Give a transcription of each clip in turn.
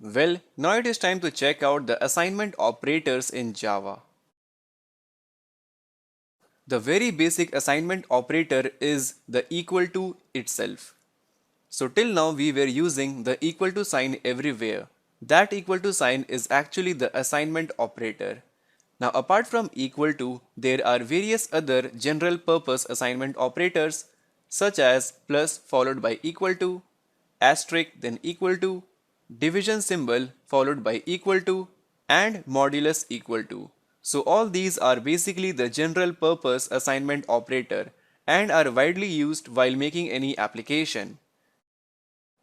Well, now it is time to check out the assignment operators in Java. The very basic assignment operator is the equal to itself. So till now we were using the equal to sign everywhere. That equal to sign is actually the assignment operator. Now apart from equal to, there are various other general purpose assignment operators such as plus followed by equal to, asterisk then equal to, division symbol followed by equal to, and modulus equal to. So all these are basically the general purpose assignment operator and are widely used while making any application.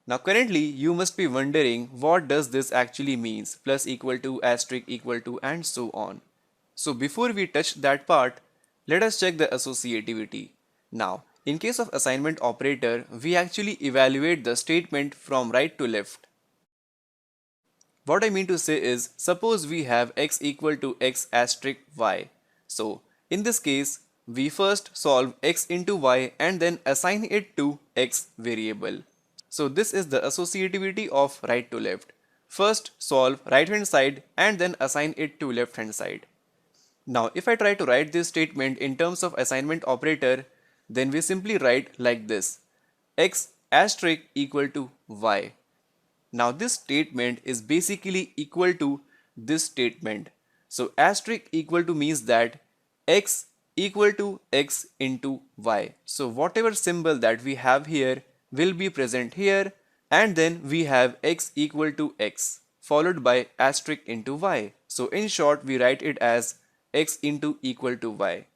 Now currently you must be wondering what does this actually means, plus equal to, asterisk equal to, and so on. So before we touch that part, let us check the associativity. Now, in case of assignment operator, we actually evaluate the statement from right to left. What I mean to say is, suppose we have x equal to x asterisk y. So, in this case, we first solve x into y and then assign it to x variable. So this is the associativity of right to left. First solve right hand side and then assign it to left hand side. Now if I try to write this statement in terms of assignment operator, then we simply write like this: x asterisk equal to y. Now this statement is basically equal to this statement. So asterisk equal to means that x equal to x into y. So whatever symbol that we have here will be present here, and then we have x equal to x followed by asterisk into y. So in short we write it as x into equal to y.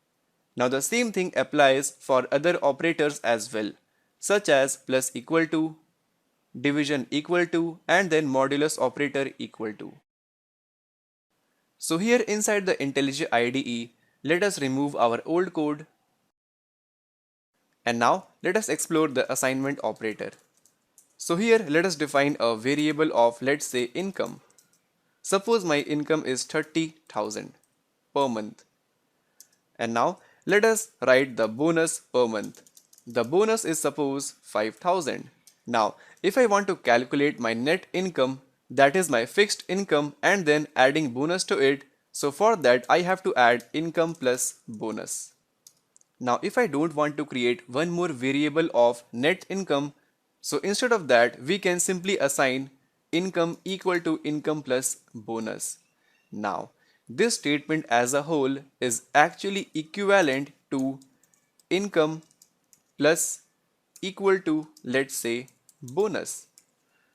Now the same thing applies for other operators as well, such as plus equal to, division equal to, and then modulus operator equal to. So here inside the IntelliJ IDE, let us remove our old code, and now let us explore the assignment operator. So here let us define a variable of, let's say, income. Suppose my income is 30,000 per month. And now let us write the bonus per month. The bonus is suppose 5,000. Now if I want to calculate my net income, that is my fixed income, and then adding bonus to it, so for that I have to add income plus bonus. Now if I don't want to create one more variable of net income, so instead of that we can simply assign income equal to income plus bonus. Now this statement as a whole is actually equivalent to income plus equal to, let's say, bonus.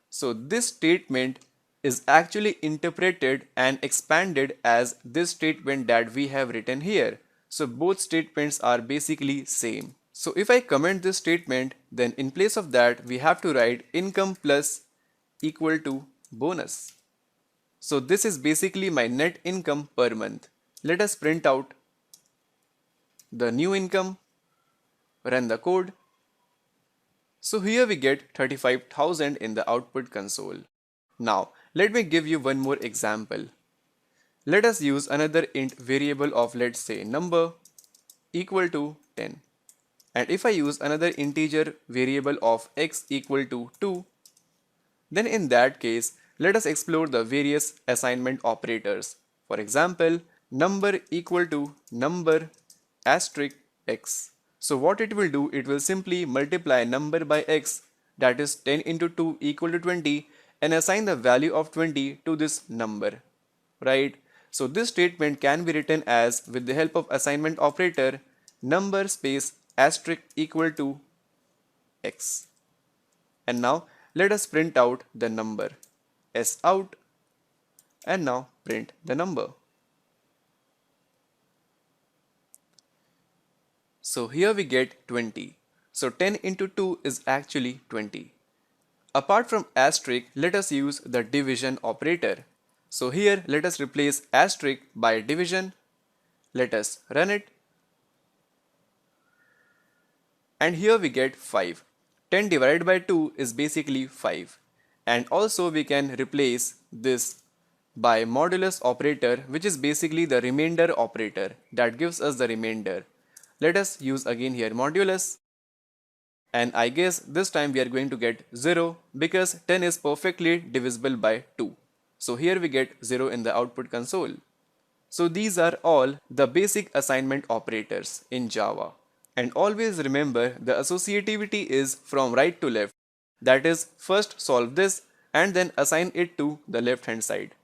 So this statement is actually interpreted and expanded as this statement that we have written here. So both statements are basically same. So if I comment this statement, then in place of that we have to write income plus equal to bonus. So this is basically my net income per month. Let us print out the new income, run the code. So here we get 35,000 in the output console. Now let me give you one more example. Let us use another int variable of, let's say, number equal to 10. And if I use another integer variable of x equal to 2, then in that case let us explore the various assignment operators. For example, number equal to number asterisk x. So what it will do, it will simply multiply number by x, that is 10 into 2 equal to 20, and assign the value of 20 to this number, right? So this statement can be written as, with the help of assignment operator, number space asterisk equal to x. And now let us print out the number s out, and now print the number. So here we get 20. So 10 into 2 is actually 20. Apart from asterisk, let us use the division operator. So here let us replace asterisk by division. Let us run it. And here we get 5. 10 divided by 2 is basically 5. And also we can replace this by modulus operator, which is basically the remainder operator that gives us the remainder. Let us use again here modulus. And I guess this time we are going to get 0 because 10 is perfectly divisible by 2. So here we get 0 in the output console. So these are all the basic assignment operators in Java. And always remember the associativity is from right to left. That is, first solve this and then assign it to the left hand side.